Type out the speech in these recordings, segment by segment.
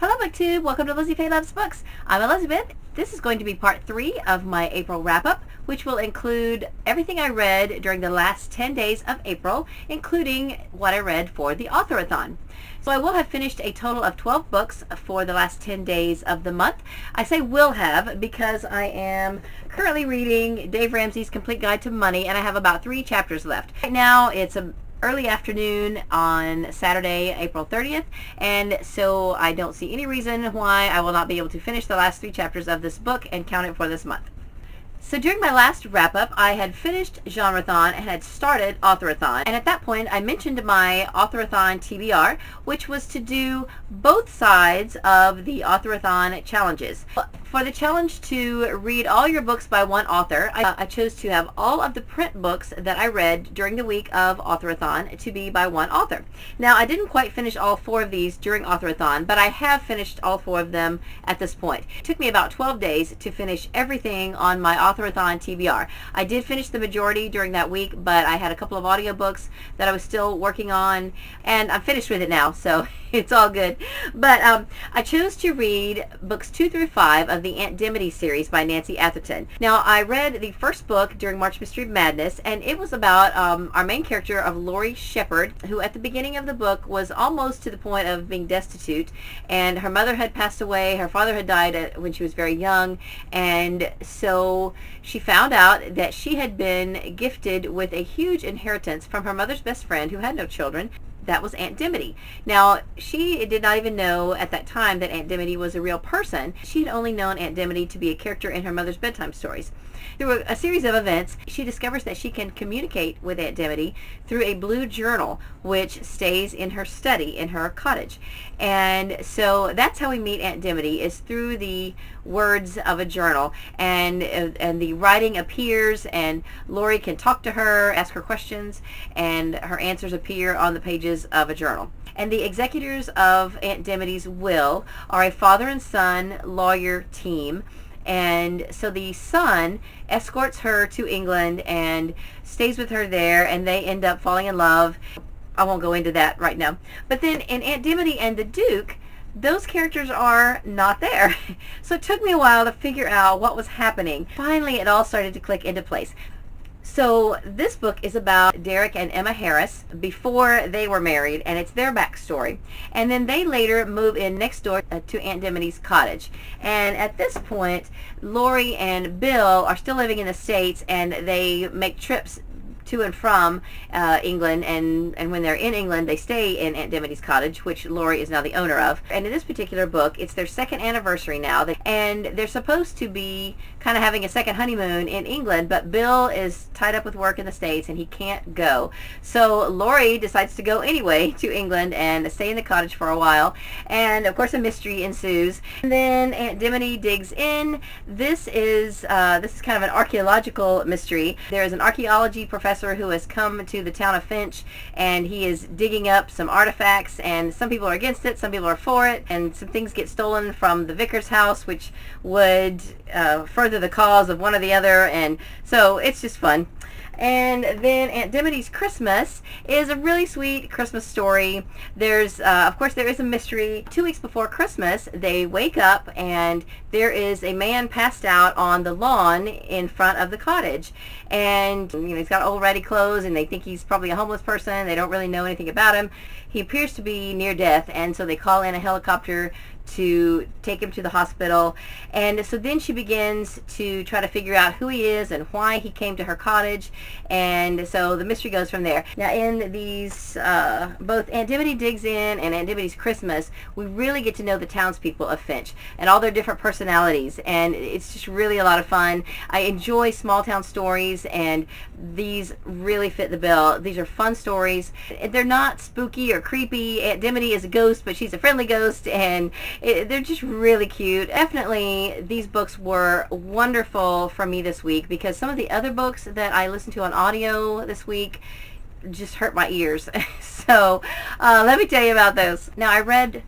Hello BookTube, welcome to Lizzie Faye Loves Books. I'm Elizabeth. This is going to be part 3 of my April wrap-up, which will include everything I read during the last 10 days of April, including what I read for the Authorathon. So I will have finished a total of 12 books for the last 10 days of the month. I say will have because I am currently reading Dave Ramsey's Complete Guide to Money, and I have about 3 chapters left. Right now it's early afternoon on Saturday, April 30th, and so I don't see any reason why I will not be able to finish the last 3 chapters of this book and count it for this month. So during my last wrap-up, I had finished Genreathon and had started Authorathon, and at that point I mentioned my Authorathon TBR, which was to do both sides of the Authorathon challenges. For the challenge to read all your books by one author, I chose to have all of the print books that I read during the week of Authorathon to be by one author. Now, I didn't quite finish all 4 of these during Authorathon, but I have finished all 4 of them at this point. It took me about 12 days to finish everything on my Authorathon TBR. I did finish the majority during that week, but I had a couple of audiobooks that I was still working on, and I'm finished with it now, so it's all good. But I chose to read books 2 through 5 of the Dimity series by Nancy Atherton. Now, I read the first book during March Mystery Madness, and it was about our main character of Laurie Shepherd, who at the beginning of the book was almost to the point of being destitute, and her mother had passed away, her father had died when she was very young, and so she found out that she had been gifted with a huge inheritance from her mother's best friend who had no children. That was Aunt Dimity. Now, she did not even know at that time that Aunt Dimity was a real person. She had only known Aunt Dimity to be a character in her mother's bedtime stories. Through a series of events, she discovers that she can communicate with Aunt Dimity through a blue journal, which stays in her study, in her cottage. And so that's how we meet Aunt Dimity, is through the words of a journal. And the writing appears, and Laurie can talk to her, ask her questions, and her answers appear on the pages of a journal. And the executors of Aunt Dimity's will are a father and son lawyer team. And so the son escorts her to England and stays with her there, and they end up falling in love. I won't go into that right now. But then in Aunt Dimity and the Duke, those characters are not there. So it took me a while to figure out what was happening. Finally, it all started to click into place. So this book is about Derek and Emma Harris before they were married, and it's their backstory. And then they later move in next door to Aunt Dimity's cottage. And at this point, Laurie and Bill are still living in the States, and they make trips to and from England, and when they're in England, they stay in Aunt Dimity's cottage, which Laurie is now the owner of. And in this particular book, it's their 2nd anniversary now, and they're supposed to be kind of having a second honeymoon in England, but Bill is tied up with work in the States, and he can't go. So Laurie decides to go anyway to England and stay in the cottage for a while, and of course a mystery ensues. And then Aunt Dimity digs in. This is kind of an archaeological mystery. There is an archaeology professor who has come to the town of Finch, and he is digging up some artifacts, and some people are against it, some people are for it, and some things get stolen from the vicar's house, which would further the cause of one or the other, and so it's just fun. And then Aunt Dimity's Christmas is a really sweet Christmas story. There's, of course, there is a mystery. 2 weeks before Christmas, they wake up and there is a man passed out on the lawn in front of the cottage. And, he's got old ratty clothes, and they think he's probably a homeless person. They don't really know anything about him. He appears to be near death, and so they call in a helicopter to take him to the hospital. And so then she begins to try to figure out who he is and why he came to her cottage, and so the mystery goes from there. Now, in these both Aunt Dimity Digs In and Aunt Dimity's Christmas, we really get to know the townspeople of Finch and all their different personalities, and it's just really a lot of fun. I enjoy small town stories, and these really fit the bill. These are fun stories. They're not spooky or creepy. Aunt Dimity is a ghost, but she's a friendly ghost, and they're just really cute. Definitely, these books were wonderful for me this week, because some of the other books that I listened to on audio this week just hurt my ears. So let me tell you about those. Now, I read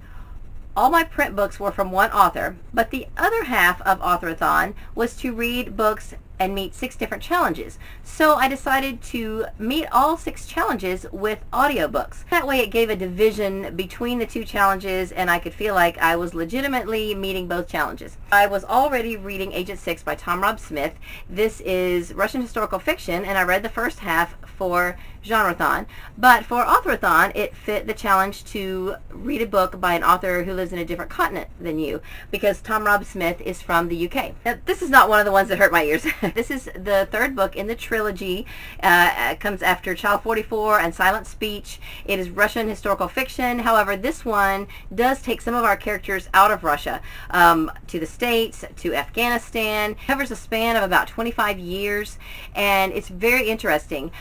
all my print books were from one author, but the other half of Authorathon was to read books and meet 6 different challenges. So I decided to meet all 6 challenges with audiobooks. That way it gave a division between the 2 challenges, and I could feel like I was legitimately meeting both challenges. I was already reading Agent 6 by Tom Rob Smith. This is Russian historical fiction, and I read the first half for Genreathon. But for Authorathon, it fit the challenge to read a book by an author who lives in a different continent than you, because Tom Rob Smith is from the UK. Now, this is not one of the ones that hurt my ears. This is the 3rd book in the trilogy. It comes after Child 44 and Silent Speech. It is Russian historical fiction. However, this one does take some of our characters out of Russia, to the States, to Afghanistan. It covers a span of about 25 years, and it's very interesting.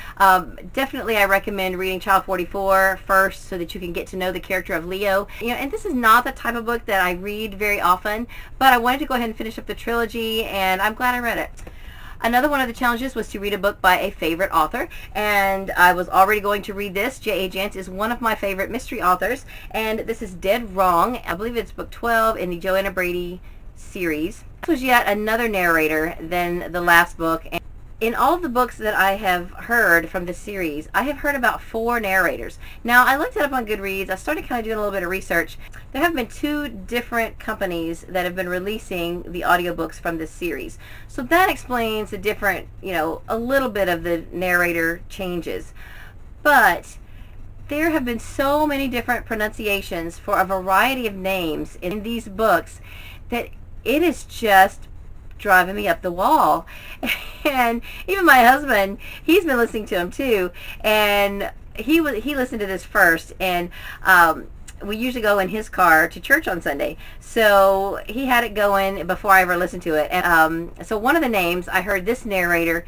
Definitely I recommend reading Child 44 first so that you can get to know the character of Leo. And this is not the type of book that I read very often, but I wanted to go ahead and finish up the trilogy, and I'm glad I read it. Another one of the challenges was to read a book by a favorite author, and I was already going to read this. J.A. Jance is one of my favorite mystery authors, and this is Dead Wrong. I believe it's book 12 in the Joanna Brady series. This was yet another narrator than the last book. In all of the books that I have heard from this series, I have heard about 4 narrators. Now, I looked it up on Goodreads. I started kind of doing a little bit of research. There have been 2 different companies that have been releasing the audiobooks from this series. So that explains the different, a little bit of the narrator changes. But there have been so many different pronunciations for a variety of names in these books that it is just driving me up the wall. And even my husband, he's been listening to them too, and he listened to this first, and we usually go in his car to church on Sunday, so he had it going before I ever listened to it. And so one of the names, I heard this narrator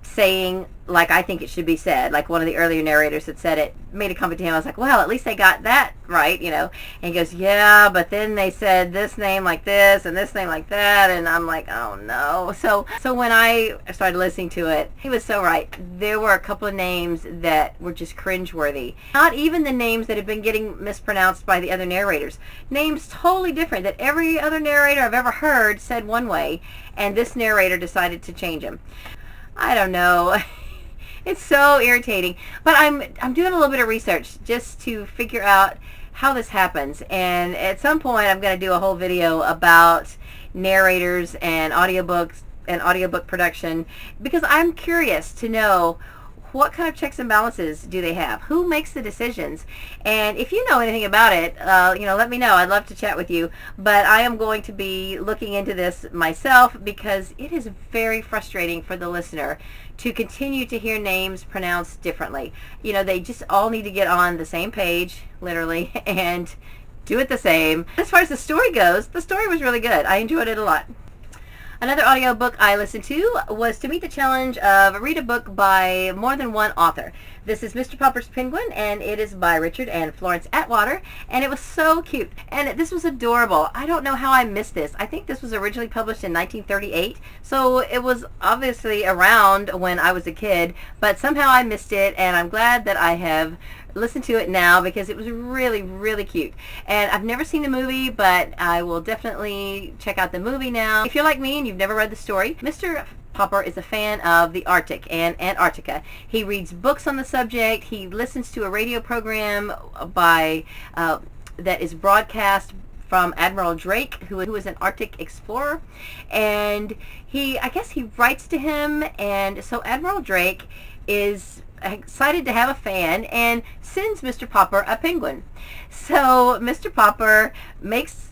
saying like I think it should be said, like one of the earlier narrators had said it, made a comment to him. I was like, well, at least they got that right, And he goes, yeah, but then they said this name like this and this name like that, and I'm like, oh no. So when I started listening to it, he was so right. There were a couple of names that were just cringeworthy. Not even the names that have been getting mispronounced by the other narrators. Names totally different that every other narrator I've ever heard said one way, and this narrator decided to change them. I don't know. It's so irritating. But I'm doing a little bit of research just to figure out how this happens. And at some point I'm going to do a whole video about narrators and audiobooks and audiobook production, because I'm curious to know what kind of checks and balances do they have? Who makes the decisions? And if you know anything about it, let me know. I'd love to chat with you. But I am going to be looking into this myself, because it is very frustrating for the listener to continue to hear names pronounced differently. They just all need to get on the same page, literally, and do it the same. As far as the story goes, the story was really good. I enjoyed it a lot. Another audiobook I listened to was to meet the challenge of read a book by more than one author. This is Mr. Popper's Penguin, and it is by Richard and Florence Atwater, and it was so cute. And this was adorable. I don't know how I missed this. I think this was originally published in 1938, so it was obviously around when I was a kid, but somehow I missed it, and I'm glad that I have listen to it now, because it was really, really cute. And I've never seen the movie, but I will definitely check out the movie now. If you're like me and you've never read the story, Mr. Popper is a fan of the Arctic and Antarctica. He reads books on the subject. He listens to a radio program by that is broadcast from Admiral Drake, who is an Arctic explorer, and I guess he writes to him, and so Admiral Drake is excited to have a fan and sends Mr. Popper a penguin. So Mr. Popper makes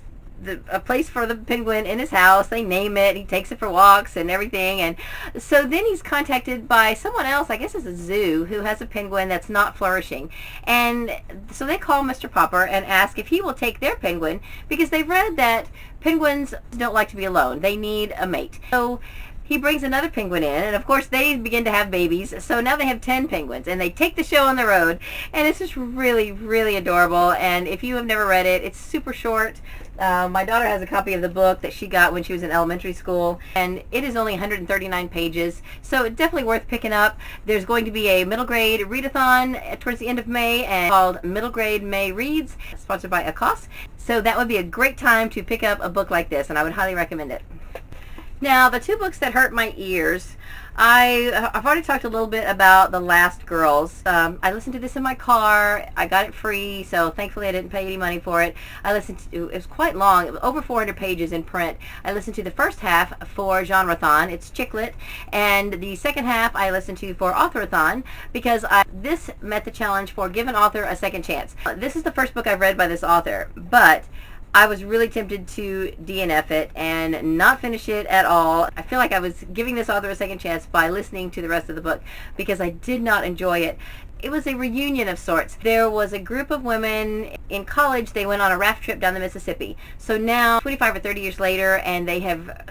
a place for the penguin in his house. They name it. He takes it for walks and everything. And so then he's contacted by someone else, I guess it's a zoo, who has a penguin that's not flourishing. And so they call Mr. Popper and ask if he will take their penguin, because they've read that penguins don't like to be alone. They need a mate. So he brings another penguin in, and of course they begin to have babies, so now they have 10 penguins, and they take the show on the road, and it's just really, really adorable. And if you have never read it, it's super short. My daughter has a copy of the book that she got when she was in elementary school, and it is only 139 pages, so it's definitely worth picking up. There's going to be a middle grade readathon towards the end of May, and called Middle Grade May Reads, sponsored by Akossiwa. So that would be a great time to pick up a book like this, and I would highly recommend it. Now, the two books that hurt my ears, I've already talked a little bit about The Last Girls. I listened to this in my car. I got it free, so thankfully I didn't pay any money for it. I listened to it was quite long. It was over 400 pages in print. I listened to the first half for Genreathon. It's chick lit. And the second half I listened to for Authorathon because this met the challenge for give an author a second chance. This is the first book I've read by this author, but I was really tempted to DNF it and not finish it at all. I feel like I was giving this author a second chance by listening to the rest of the book because I did not enjoy it. It was a reunion of sorts. There was a group of women in college. They went on a raft trip down the Mississippi. So now, 25 or 30 years later, and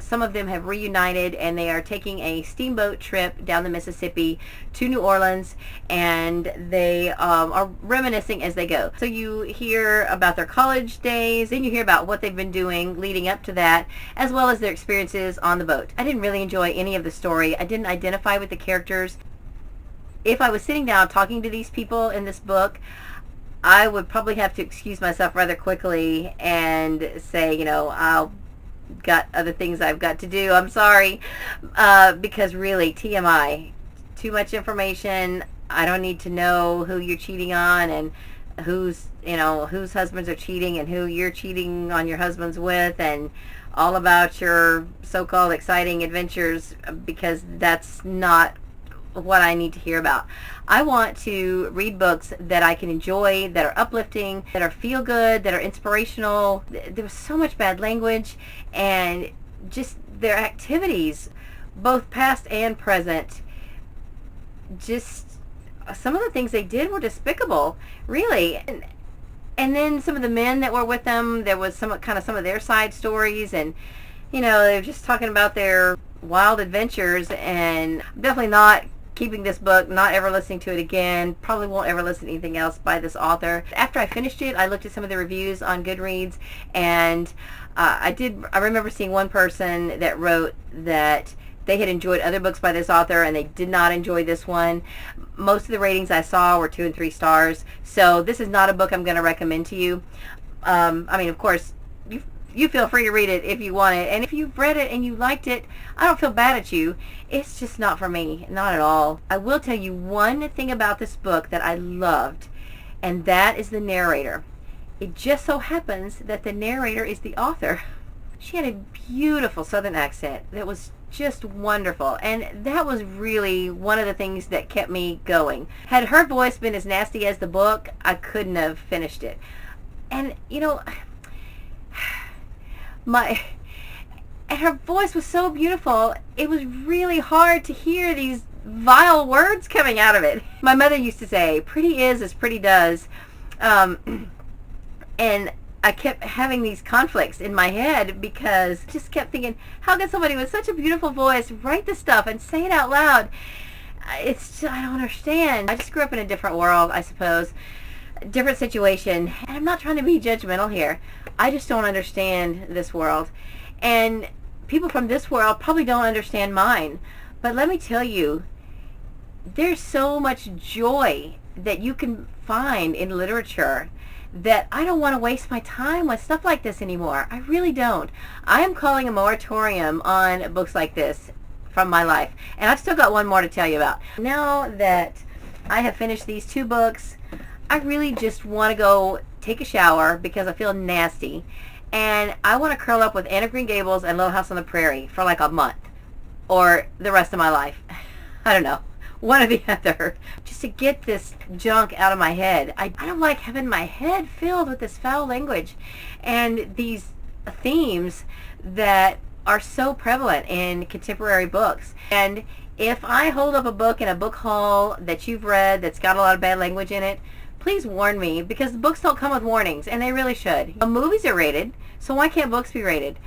some of them have reunited, and they are taking a steamboat trip down the Mississippi to New Orleans, and they are reminiscing as they go. So you hear about their college days, then you hear about what they've been doing leading up to that, as well as their experiences on the boat. I didn't really enjoy any of the story. I didn't identify with the characters. If I was sitting down talking to these people in this book, I would probably have to excuse myself rather quickly and say, I've got other things I've got to do. I'm sorry. Because really, TMI, too much information. I don't need to know who you're cheating on and whose husbands are cheating and who you're cheating on your husbands with and all about your so-called exciting adventures, because that's not what I need to hear about. I want to read books that I can enjoy, that are uplifting, that are feel good, that are inspirational. There was so much bad language, and just their activities, both past and present, just some of the things they did were despicable, really. And then some of the men that were with them, there was some of their side stories, and they were just talking about their wild adventures. And I'm definitely not keeping this book, not ever listening to it again. Probably won't ever listen to anything else by this author. After I finished it, I looked at some of the reviews on Goodreads, and I remember seeing one person that wrote that they had enjoyed other books by this author and they did not enjoy this one. Most of the ratings I saw were 2 and 3 stars. So this is not a book I'm going to recommend to you. Of course, you feel free to read it if you want it. And if you've read it and you liked it, I don't feel bad at you. It's just not for me. Not at all. I will tell you one thing about this book that I loved, and that is the narrator. It just so happens that the narrator is the author. She had a beautiful Southern accent that was just wonderful, and that was really one of the things that kept me going. Had her voice been as nasty as the book, I couldn't have finished it. And her voice was so beautiful, it was really hard to hear these vile words coming out of it. My mother used to say, pretty is as pretty does. And I kept having these conflicts in my head because I just kept thinking, how can somebody with such a beautiful voice write this stuff and say it out loud? I don't understand. I just grew up in a different world, I suppose. Different situation. And I'm not trying to be judgmental here. I just don't understand this world. And people from this world probably don't understand mine. But let me tell you, there's so much joy that you can find in literature that I don't want to waste my time with stuff like this anymore. I really don't. I am calling a moratorium on books like this from my life. And I've still got one more to tell you about. Now that I have finished these 2 books, I really just want to go take a shower because I feel nasty. And I want to curl up with Anne of Green Gables and Little House on the Prairie for like a month. Or the rest of my life. I don't know. One or the other, just to get this junk out of my head. I don't like having my head filled with this foul language and these themes that are so prevalent in contemporary books. And if I hold up a book in a book haul that you've read that's got a lot of bad language in it, please warn me, because books don't come with warnings, and they really should. Movies are rated, so why can't books be rated?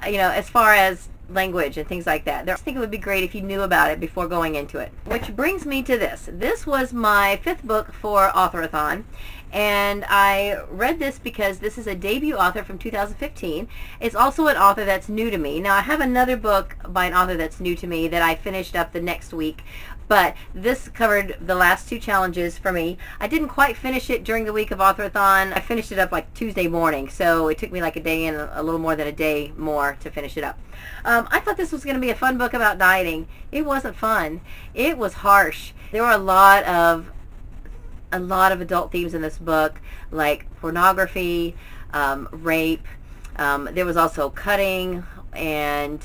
As far as language and things like that. I think it would be great if you knew about it before going into it. Which brings me to this. This was my 5th book for Authorathon, and I read this because this is a debut author from 2015. It's also an author that's new to me. Now, I have another book by an author that's new to me that I finished up the next week. but this covered the last two challenges for me. I didn't quite finish it during the week of Authorathon. I finished it up like Tuesday morning, so it took me like a day and a little more than a day more to finish it up. I thought this was going to be a fun book about dieting. It wasn't fun. It was harsh. There were a lot of adult themes in this book, like pornography, rape. There was also cutting, and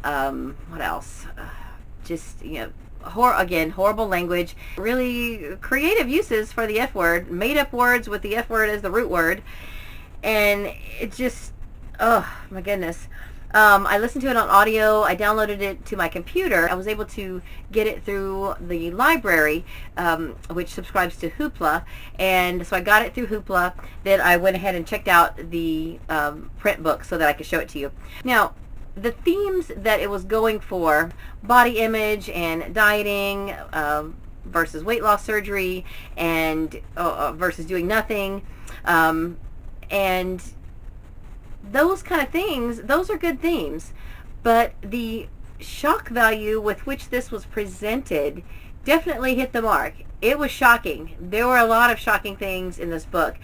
what else? Just, horrible language. Really creative uses for the F word, made up words with the F word as the root word, and it just, oh my goodness. I listened to it on audio. I downloaded it to my computer. I was able to get it through the library, which subscribes to Hoopla, and so I got it through Hoopla. Then I went ahead and checked out the print book so that I could show it to you. Now, the themes that it was going for, body image and dieting versus weight loss surgery, and versus doing nothing, and those kind of things, those are good themes, but the shock value with which this was presented definitely hit the mark. It was shocking. There were a lot of shocking things in this book,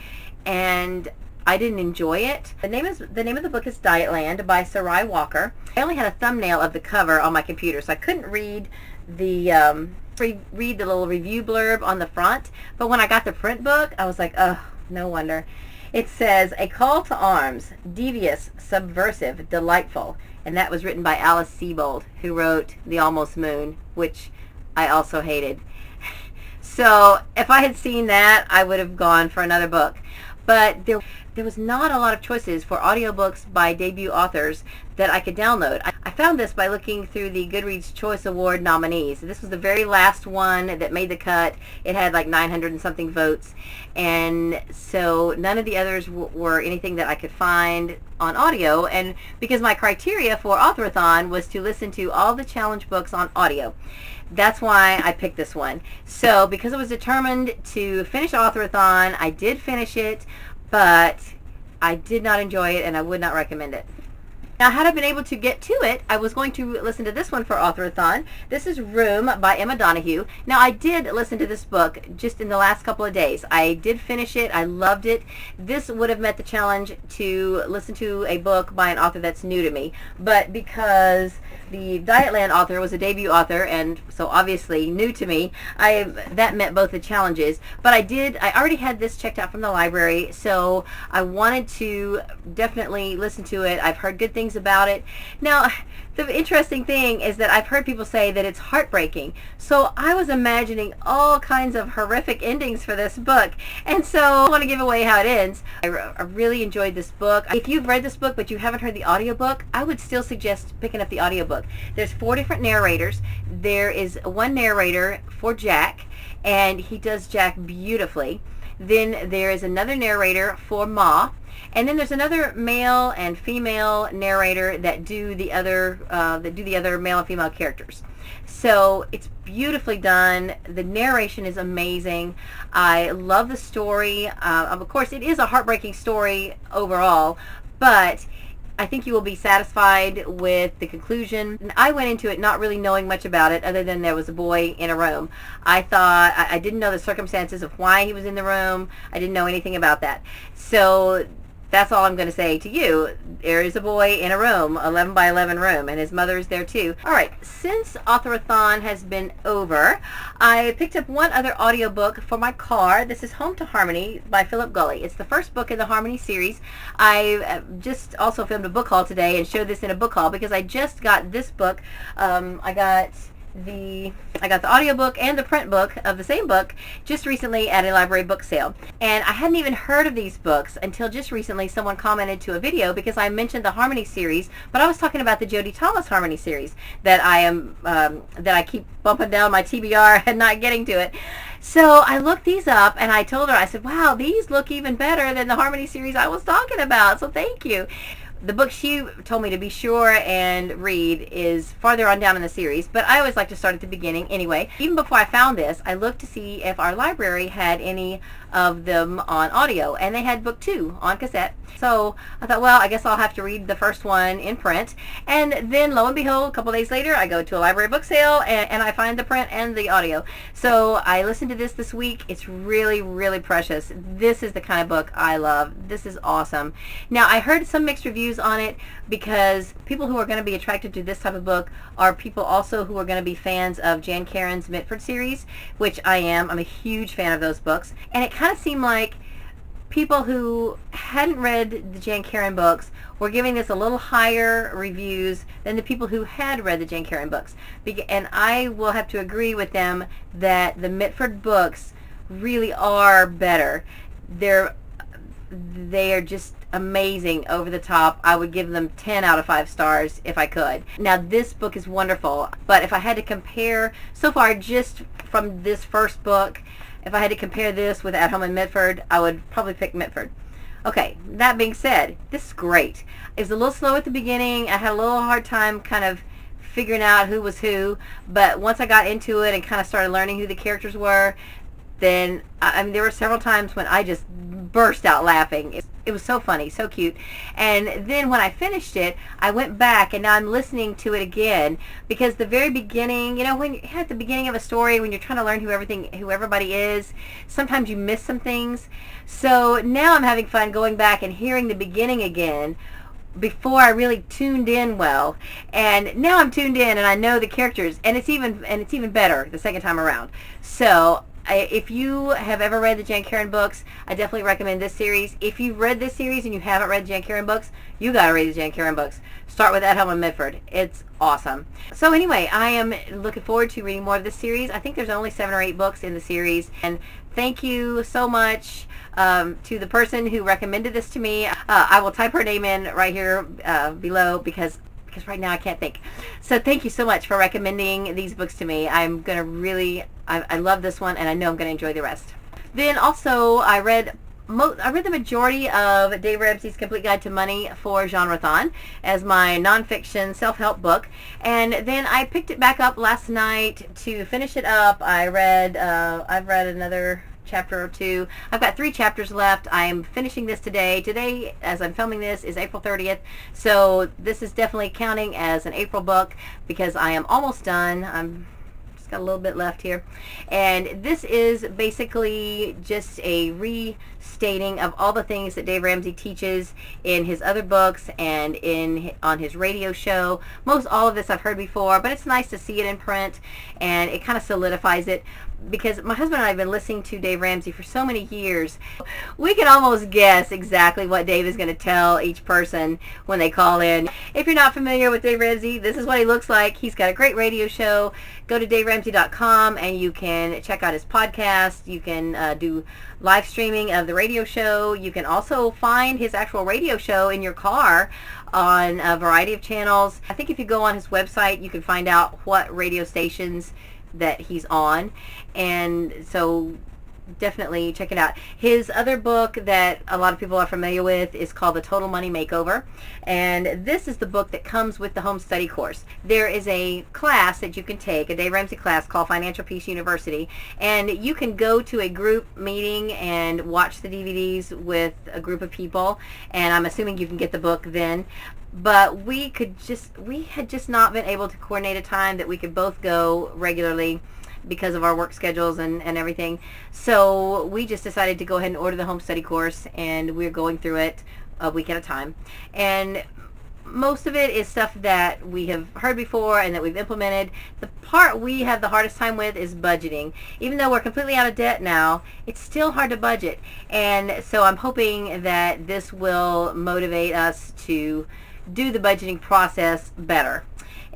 and I didn't enjoy it. The name of the book is Dietland by Sarai Walker. I only had a thumbnail of the cover on my computer, so I couldn't read the little review blurb on the front, but when I got the print book, I was like, oh, no wonder. It says, a call to arms, devious, subversive, delightful. And that was written by Alice Sebold, who wrote The Almost Moon, which I also hated. So if I had seen that, I would have gone for another book. But there was not a lot of choices for audiobooks by debut authors that I could download. I found this by looking through the Goodreads Choice Award nominees. This was the very last one that made the cut. It had like 900 and something votes, and so none of the others were anything that I could find on audio, and because my criteria for Authorathon was to listen to all the challenge books on audio. That's why I picked this one. So because I was determined to finish Authorathon, I did finish it, but I did not enjoy it, and I would not recommend it. Now, had I been able to get to it, I was going to listen to this one for Authorathon. This is Room by Emma Donoghue. Now, I did listen to this book just in the last couple of days. I did finish it. I loved it. This would have met the challenge to listen to a book by an author that's new to me, but because the Dietland author was a debut author, and so obviously new to me, that met both the challenges. But I already had this checked out from the library, so I wanted to definitely listen to it. I've heard good things about it. Now, the interesting thing is that I've heard people say that it's heartbreaking. So I was imagining all kinds of horrific endings for this book. And so I want to give away how it ends. I really enjoyed this book. If you've read this book but you haven't heard the audiobook, I would still suggest picking up the audiobook. There's 4 different narrators. There is one narrator for Jack, and he does Jack beautifully. Then there is another narrator for Ma. And then there's another male and female narrator that do the other male and female characters. So it's beautifully done. The narration is amazing. I love the story. Of course, it is a heartbreaking story overall, but I think you will be satisfied with the conclusion. I went into it not really knowing much about it other than there was a boy in a room. I didn't know the circumstances of why he was in the room. I didn't know anything about that. So that's all I'm going to say to you. There is a boy in a room, 11 by 11 room, and his mother is there too. All right, since Authorathon has been over, I picked up one other audiobook for my car. This is Home to Harmony by Philip Gulley. It's the first book in the Harmony series. I just also filmed a book haul today and showed this in a book haul because I just got this book. I got the audiobook and the print book of the same book just recently at a library book sale. And I hadn't even heard of these books until just recently someone commented to a video because I mentioned the Harmony series, but I was talking about the Jody Thomas Harmony series that I keep bumping down my TBR and not getting to it. So I looked these up and I told her, I said, wow, these look even better than the Harmony series I was talking about, so thank you. The book she told me to be sure and read is farther on down in the series, but I always like to start at the beginning anyway. Even before I found this, I looked to see if our library had any of them on audio, and they had book 2 on cassette. So I thought, well, I guess I'll have to read the first one in print. And then lo and behold, a couple days later, I go to a library book sale and I find the print and the audio. So I listened to this week. It's really, really precious. This is the kind of book I love. This is awesome. Now, I heard some mixed reviews on it because people who are going to be attracted to this type of book are people also who are going to be fans of Jan Karon's Mitford series, which I am. I'm a huge fan of those books. And it kind of seemed like people who hadn't read the Jan Karon books were giving this a little higher reviews than the people who had read the Jan Karon books. And I will have to agree with them that the Mitford books really are better. They are just amazing, over the top. I would give them 10 out of 5 stars if I could. Now, this book is wonderful, but if I had to compare so far just from this first book, if I had to compare this with At Home in Mitford, I would probably pick Mitford. Okay, that being said, this is great. It was a little slow at the beginning. I had a little hard time kind of figuring out who was who, but once I got into it and kind of started learning who the characters were, then, I mean, there were several times when I just burst out laughing. It was so funny, so cute. And then when I finished it, I went back and now I'm listening to it again, because the very beginning, you know, when you're at the beginning of a story, when you're trying to learn who everybody is, sometimes you miss some things. So now I'm having fun going back and hearing the beginning again before I really tuned in well. And now I'm tuned in and I know the characters, and it's even better the second time around. So if you have ever read the Jan Karon books, I definitely recommend this series. If you've read this series and you haven't read the Jan Karon books, you got to read the Jan Karon books. Start with At Home in Mitford. It's awesome. So anyway, I am looking forward to reading more of this series. I think there's only 7 or 8 books in the series. And thank you so much to the person who recommended this to me. I will type her name in right here below because right now I can't think. So thank you so much for recommending these books to me. I'm going to really, I love this one, and I know I'm going to enjoy the rest. Then also I read the majority of Dave Ramsey's Complete Guide to Money for Genreathon as my nonfiction self-help book. And then I picked it back up last night to finish it up. I've read another chapter or 2. I've got 3 chapters left. I am finishing this today. Today, as I'm filming this, is April 30th. So this is definitely counting as an April book because I am almost done. I'm just got a little bit left here. And this is basically just a restating of all the things that Dave Ramsey teaches in his other books and on his radio show. Most all of this I've heard before, but it's nice to see it in print, and it kind of solidifies it. Because my husband and I have been listening to Dave Ramsey for so many years, we can almost guess exactly what Dave is going to tell each person when they call in. If you're not familiar with Dave Ramsey, this is what he looks like. He's got a great radio show. Go to DaveRamsey.com and you can check out his podcast. You can do live streaming of the radio show. You can also find his actual radio show in your car on a variety of channels. I think if you go on his website, you can find out what radio stations that he's on, and so definitely check it out. His other book that a lot of people are familiar with is called The Total Money Makeover, and this is the book that comes with the home study course. There is a class that you can take, a Dave Ramsey class called Financial Peace University, and you can go to a group meeting and watch the DVDs with a group of people, and I'm assuming you can get the book then. But we had just not been able to coordinate a time that we could both go regularly because of our work schedules and everything. So we just decided to go ahead and order the home study course, and we're going through it a week at a time. And most of it is stuff that we have heard before and that we've implemented. The part we have the hardest time with is budgeting. Even though we're completely out of debt now, it's still hard to budget. And so I'm hoping that this will motivate us to do the budgeting process better.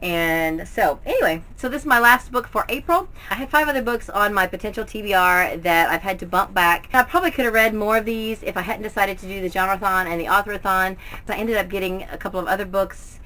And so anyway, so this is my last book for April. I have 5 other books on my potential TBR that I've had to bump back. I probably could have read more of these if I hadn't decided to do the Genreathon and the Authorathon. So I ended up getting a couple of other books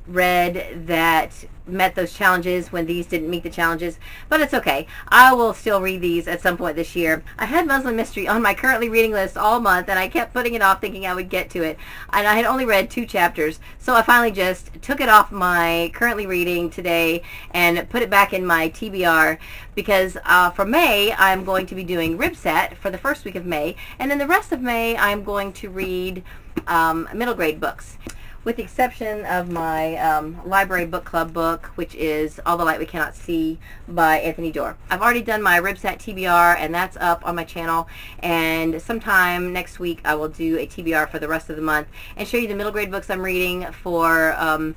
read that met those challenges when these didn't meet the challenges, but it's okay. I will still read these at some point this year. I had Muslim Mystery on my currently reading list all month, and I kept putting it off thinking I would get to it, and I had only read 2 chapters, so I finally just took it off my currently reading today and put it back in my TBR, because for May I'm going to be doing Ribsat for the first week of May, and then the rest of May I'm going to read middle grade books, with the exception of my library book club book, which is All the Light We Cannot See by Anthony Doerr. I've already done my Ribsat TBR, and that's up on my channel, and sometime next week I will do a TBR for the rest of the month and show you the middle grade books I'm reading for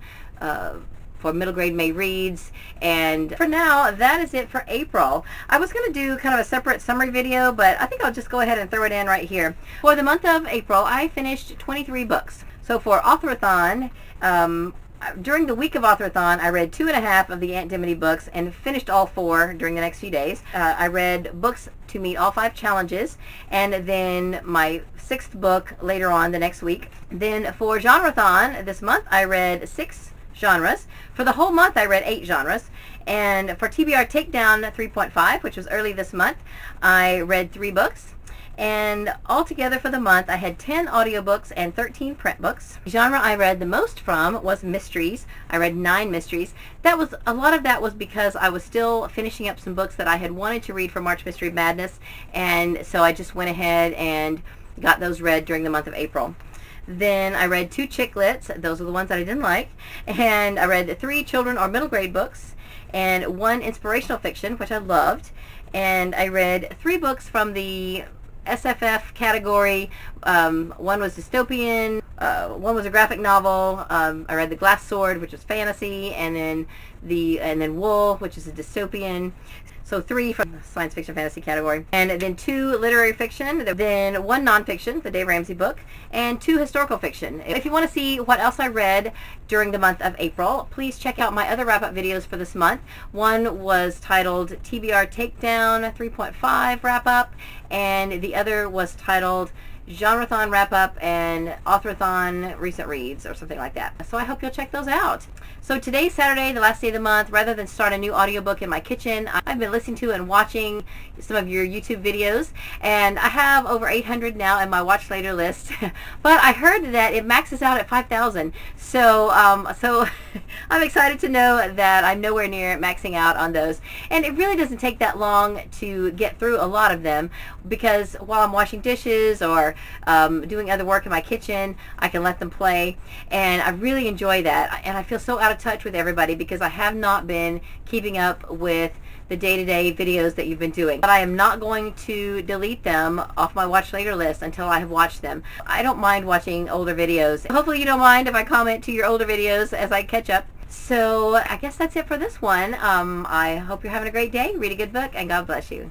middle grade May reads. And for now, that is it for April. I was going to do kind of a separate summary video, but I think I'll just go ahead and throw it in right here. For the month of April, I finished 23 books. So for Authorathon, during the week of Authorathon, I read 2.5 of the Aunt Dimity books and finished all 4 during the next few days. I read books to meet all 5 challenges, and then my 6th book later on the next week. Then for Genreathon this month, I read 6 genres. For the whole month, I read 8 genres. And for TBR Takedown 3.5, which was early this month, I read 3 books. And altogether for the month, I had 10 audiobooks and 13 print books. Genre I read the most from was mysteries. I read 9 mysteries. A lot of that was because I was still finishing up some books that I had wanted to read for March Mystery Madness, and so I just went ahead and got those read during the month of April. Then I read 2 chick lits. Those are the ones that I didn't like. And I read 3 children or middle grade books and 1 inspirational fiction, which I loved. And I read 3 books from the SFF category. One was dystopian, one was a graphic novel. I read The Glass Sword, which was fantasy, and then Wool, which is a dystopian. So 3 from the science fiction fantasy category, and then 2 literary fiction, then 1 nonfiction, the Dave Ramsey book, and 2 historical fiction. If you want to see what else I read during the month of April, please check out my other wrap-up videos for this month. One was titled TBR Takedown 3.5 Wrap-Up, and the other was titled Genreathon Wrap-Up and Authorathon Recent Reads, or something like that. So I hope you'll check those out. So today's Saturday, the last day of the month. Rather than start a new audiobook in my kitchen, I've been listening to and watching some of your YouTube videos, and I have over 800 now in my watch later list. But I heard that it maxes out at 5,000. So I'm excited to know that I'm nowhere near maxing out on those. And it really doesn't take that long to get through a lot of them, because while I'm washing dishes or doing other work in my kitchen, I can let them play, and I really enjoy that. And I feel so out of touch with everybody because I have not been keeping up with the day-to-day videos that you've been doing. But I am not going to delete them off my watch later list until I have watched them. I don't mind watching older videos. Hopefully you don't mind if I comment to your older videos as I catch up. So I guess that's it for this one. I hope you're having a great day. Read a good book, and God bless you.